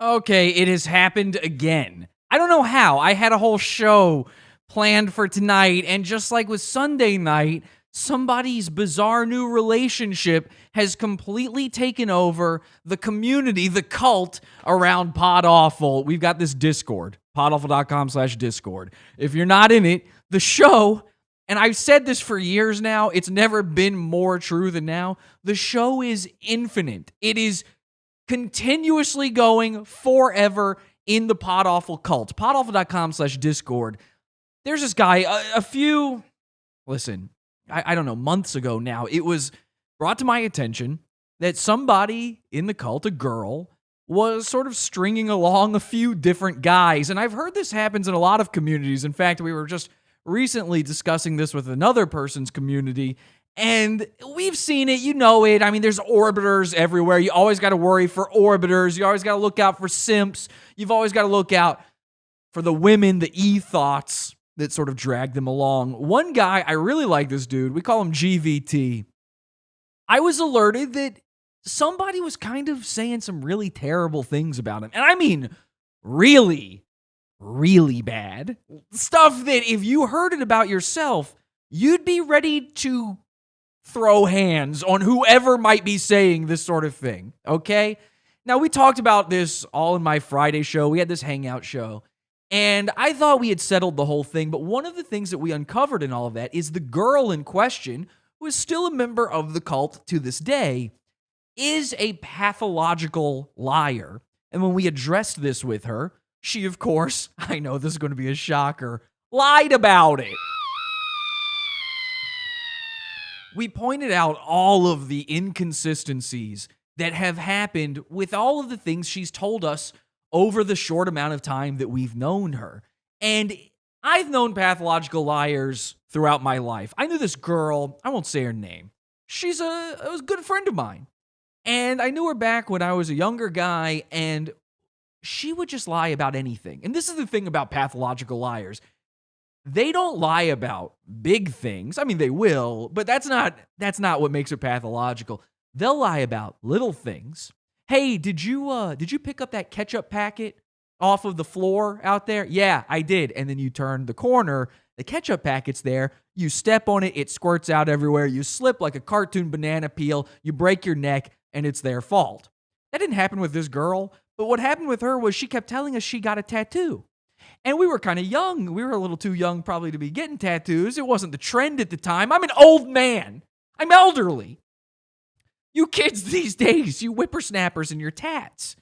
Okay, it has happened again. I don't know how. I had a whole show planned for tonight, and just like with Sunday night, somebody's bizarre new relationship has completely taken over the community, the cult around Pod Awful. We've got this Discord, podawful.com/Discord. If you're not in it, the show, and I've said this for years now, it's never been more true than now. The show is infinite. It is continuously going forever in the Pod Awful cult. Podawful.com/Discord. There's this guy, a few, listen, I don't know, months ago now, it was brought to my attention that somebody in the cult, a girl, was sort of stringing along a few different guys. And I've heard this happens in a lot of communities. In fact, we were just recently discussing this with another person's community. And we've seen it, you know it. I mean, there's orbiters everywhere. You always got to worry for orbiters. You always got to look out for simps. You've always got to look out for the women, the e-thoughts that sort of drag them along. One guy, I really like this dude. We call him GVT. I was alerted that somebody was kind of saying some really terrible things about him. And I mean, really, really bad. Stuff that if you heard it about yourself, you'd be ready to throw hands on whoever might be saying this sort of thing, okay? Now, we talked about this all in my Friday show. We had this hangout show, and I thought we had settled the whole thing, but one of the things that we uncovered in all of that is the girl in question, who is still a member of the cult to this day, is a pathological liar. And when we addressed this with her, she, of course, I know this is going to be a shocker, lied about it. We pointed out all of the inconsistencies that have happened with all of the things she's told us over the short amount of time that we've known her. And I've known pathological liars throughout my life. I knew this girl, I won't say her name. She's a good friend of mine. And I knew her back when I was a younger guy, and she would just lie about anything. And this is the thing about pathological liars. They don't lie about big things. I mean, they will, but that's not what makes it pathological. They'll lie about little things. Hey, did you pick up that ketchup packet off of the floor out there? Yeah, I did. And then you turn the corner, the ketchup packet's there. You step on it, it squirts out everywhere. You slip like a cartoon banana peel. You break your neck, and it's their fault. That didn't happen with this girl, but what happened with her was she kept telling us she got a tattoo. And we were kind of young. We were a little too young probably to be getting tattoos. It wasn't the trend at the time. I'm an old man. I'm elderly. You kids these days, you whippersnappers and your tats.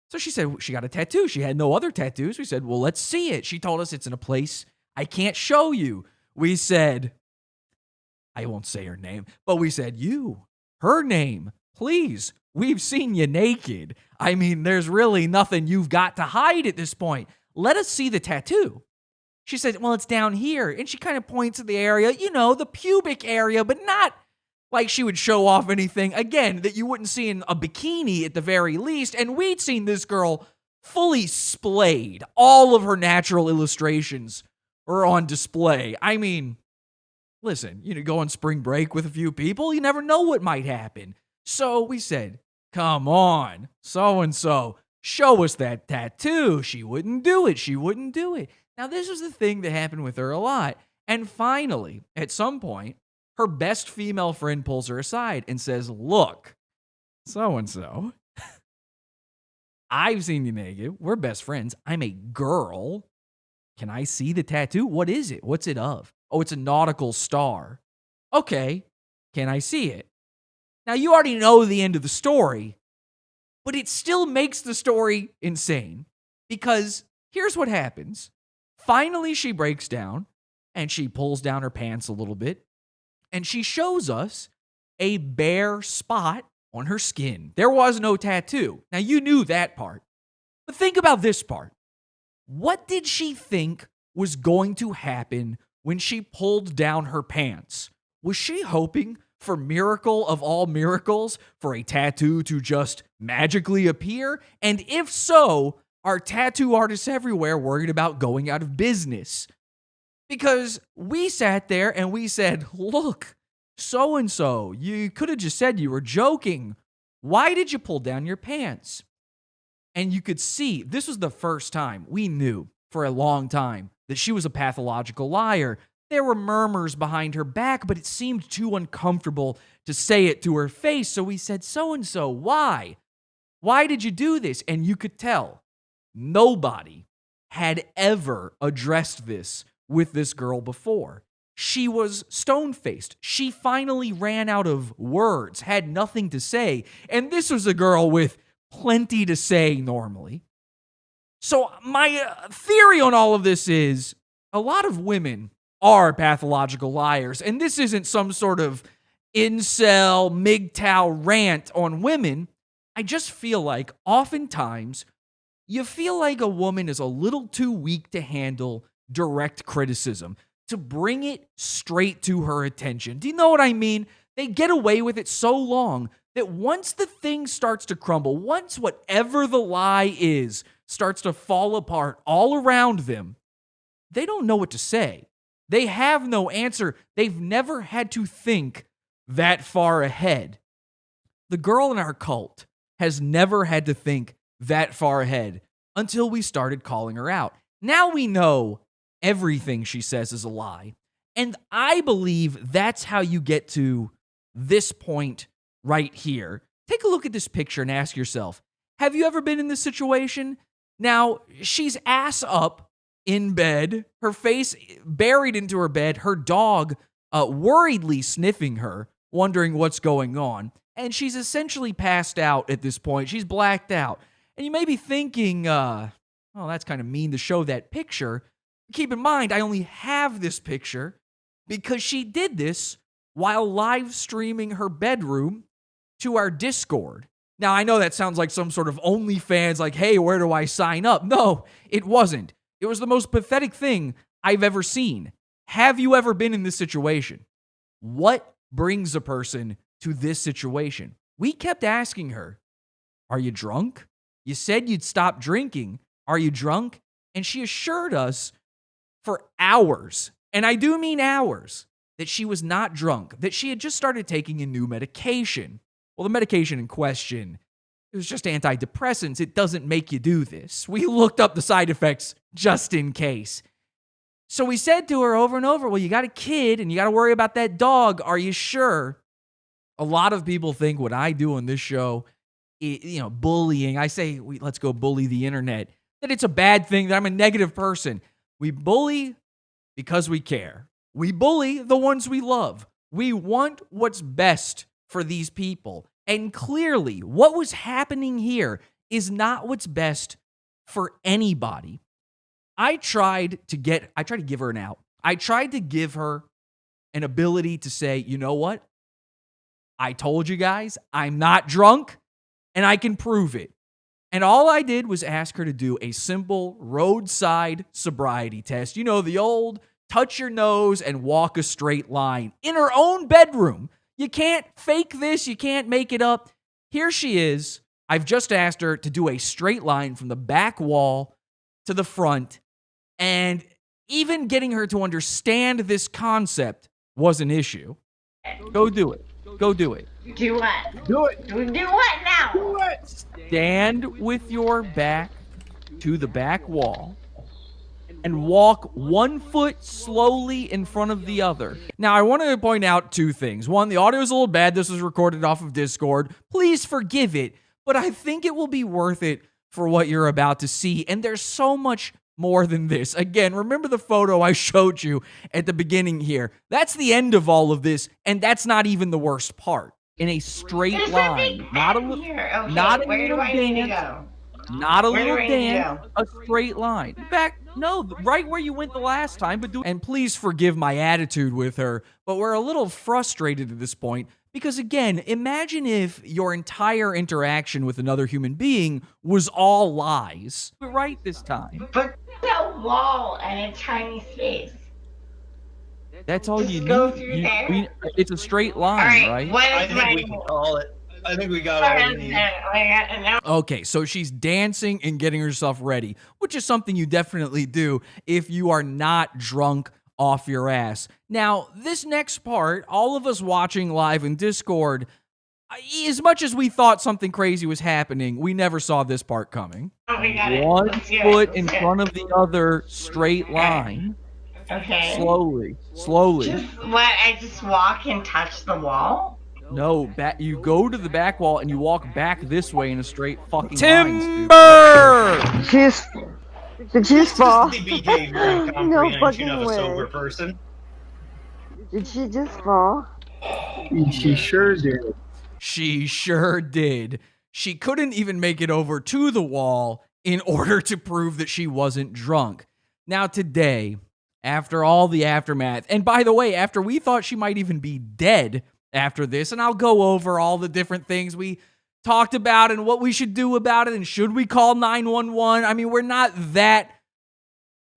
So she said she got a tattoo. She had no other tattoos. We said, well, let's see it. She told us it's in a place I can't show you. We said, I won't say her name, but we said, her name, please. We've seen you naked. I mean, there's really nothing you've got to hide at this point. Let us see the tattoo. She said, well, it's down here. And she kind of points at the area, the pubic area, but not like she would show off anything, again, that you wouldn't see in a bikini at the very least. And we'd seen this girl fully splayed. All of her natural illustrations were on display. I mean, listen, go on spring break with a few people. You never know what might happen. So we said, come on, so-and-so. Show us that tattoo. She wouldn't do it. Now, this is the thing that happened with her a lot. And finally, at some point, her best female friend pulls her aside and says, look, so-and-so, I've seen you naked. We're best friends. I'm a girl. Can I see the tattoo? What is it? What's it of? Oh, it's a nautical star. Okay, can I see it? Now, you already know the end of the story, but it still makes the story insane because here's what happens. Finally, she breaks down and she pulls down her pants a little bit and she shows us a bare spot on her skin. There was no tattoo. Now, you knew that part, but think about this part. What did she think was going to happen when she pulled down her pants? Was she hoping for miracle of all miracles, for a tattoo to just magically appear? And if so, are tattoo artists everywhere worried about going out of business? Because we sat there and we said, look, so-and-so, you could have just said you were joking. Why did you pull down your pants? And you could see this was the first time we knew for a long time that she was a pathological liar. There were murmurs behind her back, but it seemed too uncomfortable to say it to her face. So we said, "So and so, why? Why did you do this?" And you could tell nobody had ever addressed this with this girl before. She was stone faced. She finally ran out of words, had nothing to say. And this was a girl with plenty to say normally. So, my theory on all of this is a lot of women are pathological liars. And this isn't some sort of incel, MGTOW rant on women. I just feel like oftentimes you feel like a woman is a little too weak to handle direct criticism, to bring it straight to her attention. Do you know what I mean? They get away with it so long that once the thing starts to crumble, once whatever the lie is starts to fall apart all around them, they don't know what to say. They have no answer. They've never had to think that far ahead. The girl in our cult has never had to think that far ahead until we started calling her out. Now we know everything she says is a lie. And I believe that's how you get to this point right here. Take a look at this picture and ask yourself, have you ever been in this situation? Now, she's ass up in bed, her face buried into her bed, her dog worriedly sniffing her, wondering what's going on. And she's essentially passed out at this point. She's blacked out. And you may be thinking, oh, that's kind of mean to show that picture. Keep in mind, I only have this picture because she did this while live streaming her bedroom to our Discord. Now, I know that sounds like some sort of OnlyFans, like, hey, where do I sign up? No, it wasn't. It was the most pathetic thing I've ever seen. Have you ever been in this situation? What brings a person to this situation? We kept asking her, are you drunk? You said you'd stop drinking. Are you drunk? And she assured us for hours, and I do mean hours, that she was not drunk, that she had just started taking a new medication. Well, the medication in question, it was just antidepressants. It doesn't make you do this. We looked up the side effects just in case. So we said to her over and over, well, you got a kid and you got to worry about that dog. Are you sure? A lot of people think what I do on this show, bullying. I say, let's go bully the internet. That it's a bad thing, that I'm a negative person. We bully because we care. We bully the ones we love. We want what's best for these people. And clearly, what was happening here is not what's best for anybody. I tried to give her an out. I tried to give her an ability to say, you know what? I told you guys, I'm not drunk, and I can prove it. And all I did was ask her to do a simple roadside sobriety test. You know, the old touch your nose and walk a straight line in her own bedroom. You can't fake this. You can't make it up. Here she is. I've just asked her to do a straight line from the back wall to the front. And even getting her to understand this concept was an issue. Go do it. Go do it. Do what? Do it. Do what now? Do it. Stand with your back to the back wall and walk 1 foot slowly in front of the other. Now, I want to point out two things. One, the audio is a little bad. This was recorded off of Discord. Please forgive it, but I think it will be worth it for what you're about to see. And there's so much more than this. Again, remember the photo I showed you at the beginning here. That's the end of all of this, and that's not even the worst part. In a straight line, not a little dance, not a little dance, a straight line. Right where you went the last time, and please forgive my attitude with her, but we're a little frustrated at this point because, again, imagine if your entire interaction with another human being was all lies. But right this time. But a wall and a tiny space. That's all Just you go need. through there. It's a straight line, right? I think we can call it. I think we got all we need. Okay, so she's dancing and getting herself ready, which is something you definitely do if you are not drunk off your ass. Now, this next part, all of us watching live in Discord, As much as we thought something crazy was happening, we never saw this part coming. Oh, we got it. One Let's hear it. foot Let's in hear it. front of the other, straight line. Okay. Slowly. Just what? I just walk and touch the wall? No, you go to the back wall and you walk back this way in a straight fucking Timber! line. Did she fall? This is the behavior and No comprehension fucking of a way. sober person. Did she just fall? She sure did. She sure did. She couldn't even make it over to the wall in order to prove that she wasn't drunk. Now today, after all the aftermath, and by the way, after we thought she might even be dead after this, and I'll go over all the different things we talked about and what we should do about it, and should we call 911? I mean, we're not that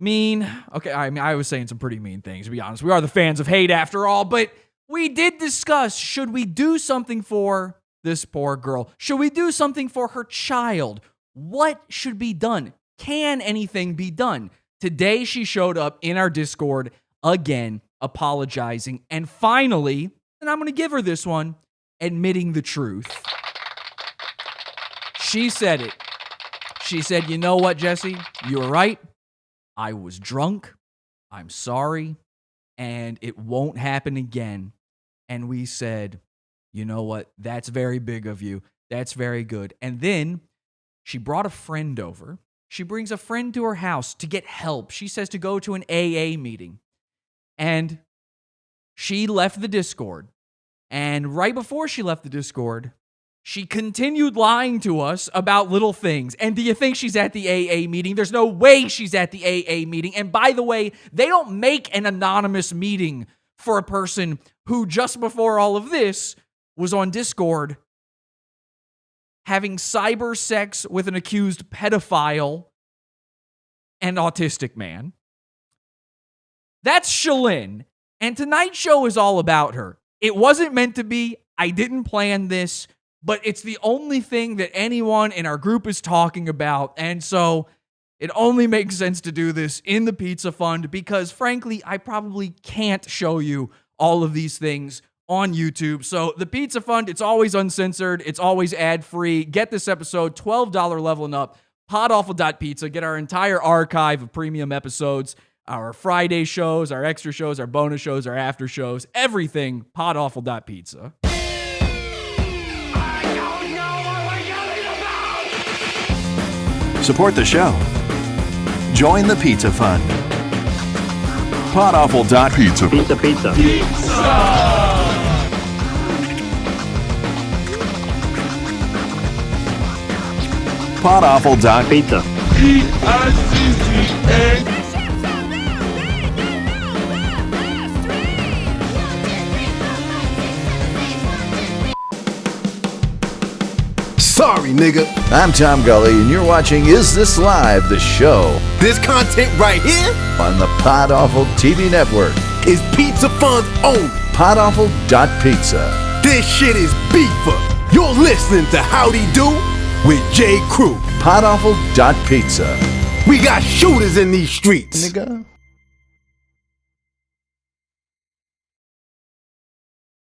mean. Okay, I mean, I was saying some pretty mean things, to be honest. We are the fans of hate after all, but we did discuss, should we do something for this poor girl? Should we do something for her child? What should be done? Can anything be done? Today, she showed up in our Discord again, apologizing, and finally, and I'm going to give her this one, admitting the truth. She said it. She said, you know what, Jesse? You were right. I was drunk. I'm sorry. And it won't happen again. And we said, you know what? That's very big of you. That's very good. And then she brought a friend over. She brings a friend to her house to get help. She says to go to an AA meeting. And she left the Discord. And right before she left the Discord, she continued lying to us about little things. And do you think she's at the AA meeting? There's no way she's at the AA meeting. And by the way, they don't make an anonymous meeting for a person who just before all of this was on Discord having cyber sex with an accused pedophile and autistic man. That's Shalyn. And tonight's show is all about her. It wasn't meant to be. I didn't plan this. But it's the only thing that anyone in our group is talking about. And so it only makes sense to do this in the Pizza Fund because, frankly, I probably can't show you all of these things on YouTube. So the Pizza Fund, it's always uncensored. It's always ad-free. Get this episode, $12 level and up, podawful.pizza. Get our entire archive of premium episodes, our Friday shows, our extra shows, our bonus shows, our after shows, everything, podawful.pizza. Support the show. Join the Pizza Fund. Podawful.pizza. Pizza, pizza. Podawful.pizza. Sorry, nigga. I'm Tom Gully, and you're watching Is This Live, the show This content right here on the Podawful TV network. is Pizza Fund's own. Podawful.pizza. This shit is beefer. You're listening to Howdy Do with J. Crew. Podawful.pizza. We got shooters in these streets. Nigga.